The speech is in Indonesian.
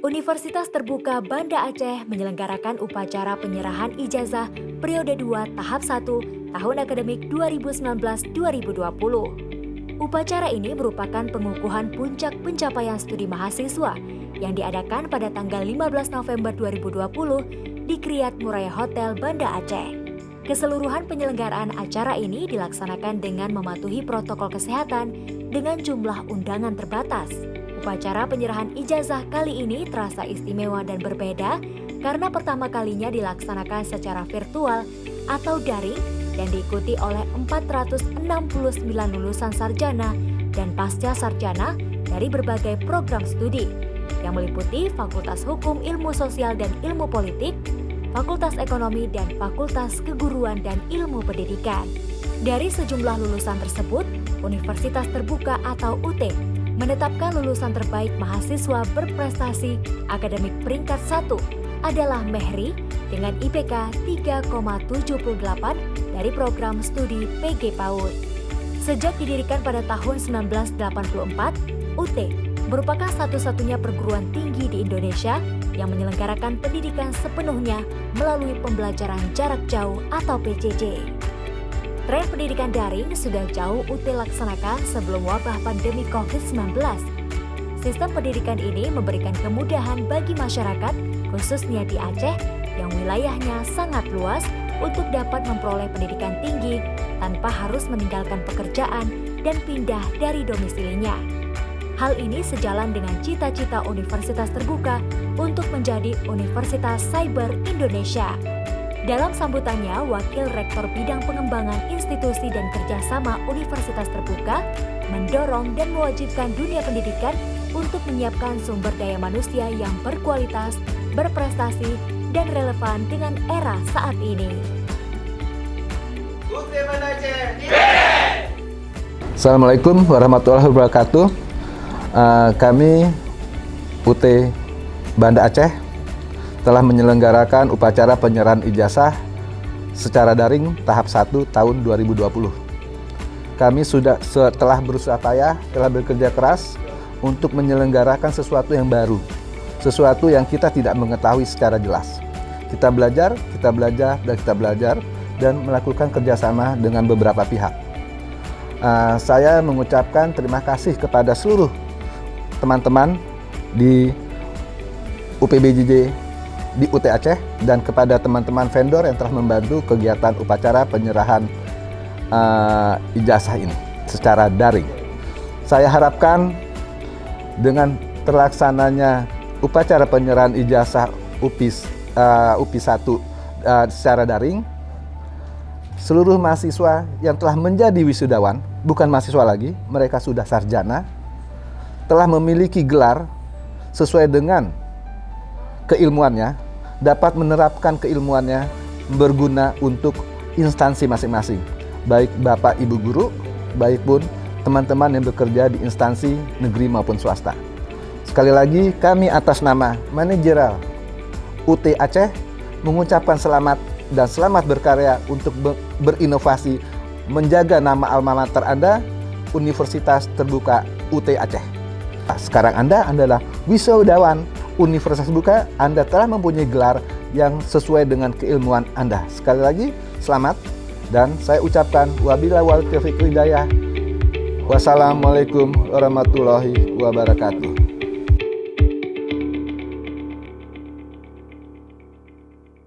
Universitas Terbuka Banda Aceh menyelenggarakan upacara penyerahan ijazah periode 2 tahap 1 tahun akademik 2019-2020. Upacara ini merupakan pengukuhan puncak pencapaian studi mahasiswa yang diadakan pada tanggal 15 November 2020 di Kriyat Muraya Hotel Banda Aceh. Keseluruhan penyelenggaraan acara ini dilaksanakan dengan mematuhi protokol kesehatan dengan jumlah undangan terbatas. Upacara penyerahan ijazah kali ini terasa istimewa dan berbeda karena pertama kalinya dilaksanakan secara virtual atau daring dan diikuti oleh 469 lulusan sarjana dan pasca sarjana dari berbagai program studi yang meliputi Fakultas Hukum, Ilmu Sosial dan Ilmu Politik, Fakultas Ekonomi dan Fakultas Keguruan dan Ilmu Pendidikan. Dari sejumlah lulusan tersebut, Universitas Terbuka atau UT menetapkan lulusan terbaik mahasiswa berprestasi akademik peringkat 1 adalah Mehri dengan IPK 3,78 dari program studi PG PAUD. Sejak didirikan pada tahun 1984, UT merupakan satu-satunya perguruan tinggi di Indonesia yang menyelenggarakan pendidikan sepenuhnya melalui pembelajaran jarak jauh atau PJJ. Tren pendidikan daring sudah jauh UT laksanakan sebelum wabah pandemi COVID-19. Sistem pendidikan ini memberikan kemudahan bagi masyarakat, khususnya di Aceh, yang wilayahnya sangat luas untuk dapat memperoleh pendidikan tinggi tanpa harus meninggalkan pekerjaan dan pindah dari domisilinya. Hal ini sejalan dengan cita-cita Universitas Terbuka untuk menjadi Universitas Cyber Indonesia. Dalam sambutannya, Wakil Rektor Bidang Pengembangan Institusi dan Kerjasama Universitas Terbuka mendorong dan mewajibkan dunia pendidikan untuk menyiapkan sumber daya manusia yang berkualitas, berprestasi, dan relevan dengan era saat ini. Assalamualaikum warahmatullahi wabarakatuh. Kami UT Banda Aceh telah menyelenggarakan upacara penyerahan ijazah secara daring tahap 1 tahun 2020. Kami telah berusaha payah, telah bekerja keras untuk menyelenggarakan sesuatu yang baru, sesuatu yang kita tidak mengetahui secara jelas. Kita belajar, dan melakukan kerjasama dengan beberapa pihak. Saya mengucapkan terima kasih kepada seluruh teman-teman di UPBJJ di UT Aceh dan kepada teman-teman vendor yang telah membantu kegiatan upacara penyerahan ijazah ini secara daring. Saya harapkan dengan terlaksananya upacara penyerahan ijazah UPI 1 secara daring, seluruh mahasiswa yang telah menjadi wisudawan, bukan mahasiswa lagi, mereka sudah sarjana, telah memiliki gelar sesuai dengan keilmuannya, dapat menerapkan keilmuannya berguna untuk instansi masing-masing, baik Bapak Ibu Guru, baik pun teman-teman yang bekerja di instansi negeri maupun swasta. Sekali lagi, kami atas nama Manajerial UT Aceh mengucapkan selamat dan selamat berkarya untuk berinovasi menjaga nama alma mater Anda, Universitas Terbuka UT Aceh. Sekarang Anda adalah wisudawan Universitas Terbuka, Anda telah mempunyai gelar yang sesuai dengan keilmuan Anda. Sekali lagi, selamat, dan saya ucapkan wabillahi wal taufiq hidayah. Wassalamualaikum warahmatullahi wabarakatuh.